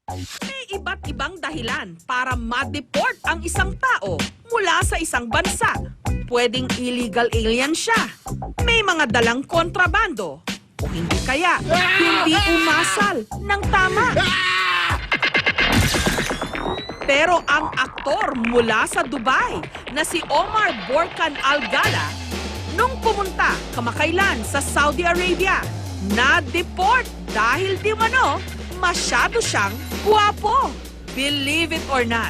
May iba't ibang dahilan para ma-deport ang isang tao mula sa isang bansa. Pwedeng illegal alien siya, may mga dalang kontrabando, o hindi kaya hindi umasal ng tama. Pero ang aktor mula sa Dubai na si Omar Borkan Algala, nung pumunta kamakailan sa Saudi Arabia, na-deport dahil di mano masyado siyang guwapo. Believe it or not,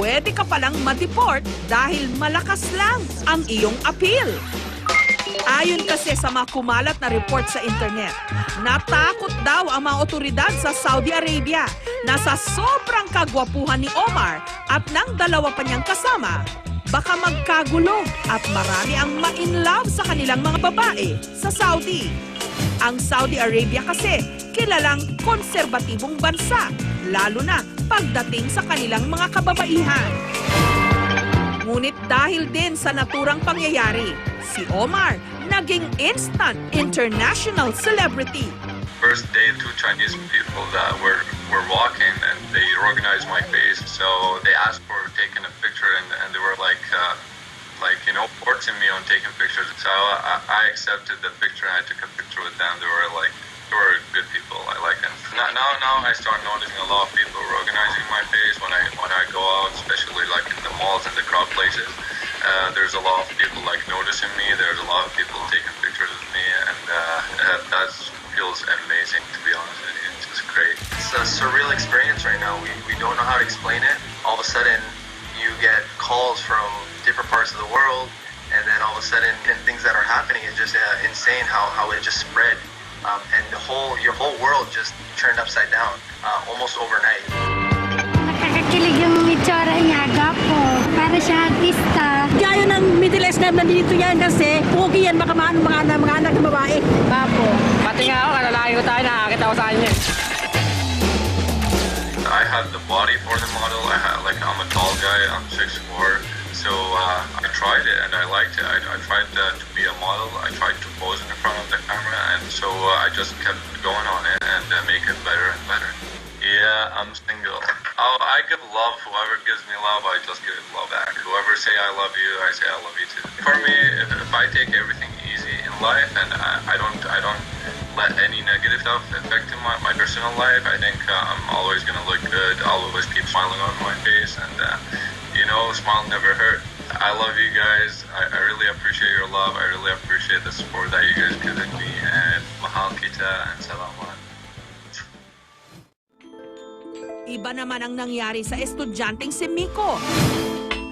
pwede ka palang ma-deport dahil malakas lang ang iyong appeal. Ayon kasi sa mga kumalat na report sa internet, natakot daw ang mga otoridad sa Saudi Arabia na sa sobrang kagwapuhan ni Omar at ng dalawa pa niyang kasama, baka magkagulo at marami ang ma-inlove sa kanilang mga babae sa Saudi. Ang Saudi Arabia kasi kilalang konserbatibong bansa, lalo na pagdating sa kanilang mga kababaihan. Ngunit dahil din sa naturang pangyayari, si Omar naging instant international celebrity. First day, two Chinese people that were walking and they recognized my face, so they asked for taking a picture and they were like forcing me on taking pictures. So I accepted the picture and I took a picture with them. They were good people. I like them. Now I start noticing a lot of people recognizing my face when I go out, especially like in the malls and the crowd places. There's a lot of people like noticing me. There's a lot of people taking pictures of me, and that feels amazing, to be honest with you. It's just great. It's a surreal experience right now. We don't know how to explain it. All of a sudden, you get calls from different parts of the world, and then all of a sudden, things that are happening is just insane. How it just spread, and your whole world just turned upside down almost overnight. Nakakakilig yung itsura niya, gapo. Para siya artista. Gaya ng Middle East na nandito yan kasi pogi yan, mga anak na babae. Gapo. Pati nga ako, kalalaki ko tayo, nakakita ko sa kanya. I have the body for the model. I'm a tall guy. I'm 6'4", so I tried it and I liked it. I tried to be a model. I tried to pose in front of the camera, and so I just kept going on it and make it better and better. Yeah, I'm single. I give love. Whoever gives me love, I just give love back. Whoever say I love you, I say I love you too. For me, if I take everything easy in life and I don't let any negative stuff affect my personal life, I think I'm always gonna look good. I'll always keep smiling on my face, and smile never hurt. I love you guys. I really appreciate your love. I really appreciate the support that you guys given me, and mahal kita and salamat. Iba naman ang nangyari sa estudyanteng si Miko.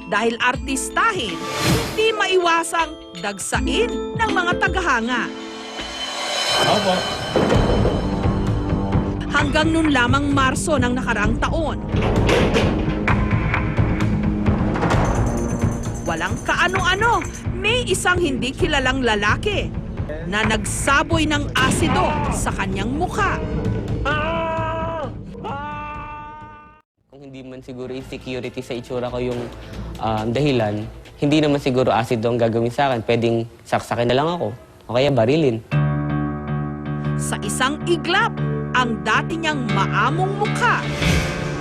Dahil artistahin, hindi maiwasang dagsain ng mga tagahanga. Opo. Hanggang noon lamang Marso ng nakaraang taon. Walang kaano-ano, may isang hindi kilalang lalaki na nagsaboy ng asido sa kanyang mukha. Hindi man siguro insecurity sa itsura ko yung dahilan, hindi naman siguro asido ang gagawin sa akin. Pwedeng saksakin na lang ako o kaya barilin. Sa isang iglap, ang dati niyang maamong mukha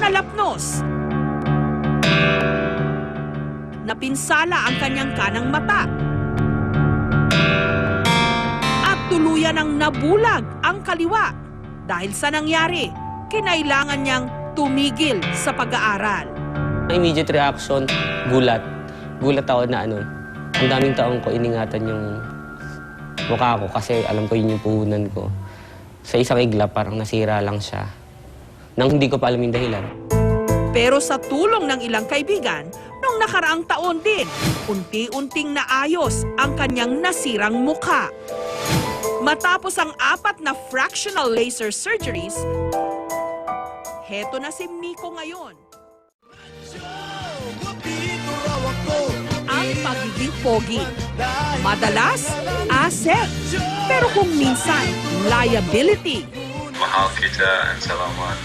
nalapnos. Napinsala ang kanyang kanang mata. At tuluyan ang nabulag ang kaliwa. Dahil sa nangyari, kinailangan niyang tumigil sa pag-aaral. Immediate reaction, gulat. Gulat ako na ang daming taong ko iningatan yung mukha ko kasi alam ko yun yung puhunan ko. Sa isang iglap, parang nasira lang siya. Nang hindi ko pa alam yung dahilan. Pero sa tulong ng ilang kaibigan, nung nakaraang taon din, unti-unting naayos ang kanyang nasirang mukha. Matapos ang 4 na fractional laser surgeries, heto na si Miko ngayon. Ang pagiging pogi. Madalas, asset. Pero kung minsan, liability. Mahal kita and salamat.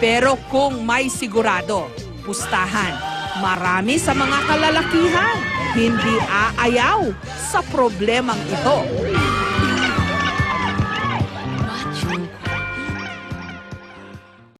Pero kung may sigurado, pustahan, marami sa mga kalalakihan hindi aayaw sa problemang ito.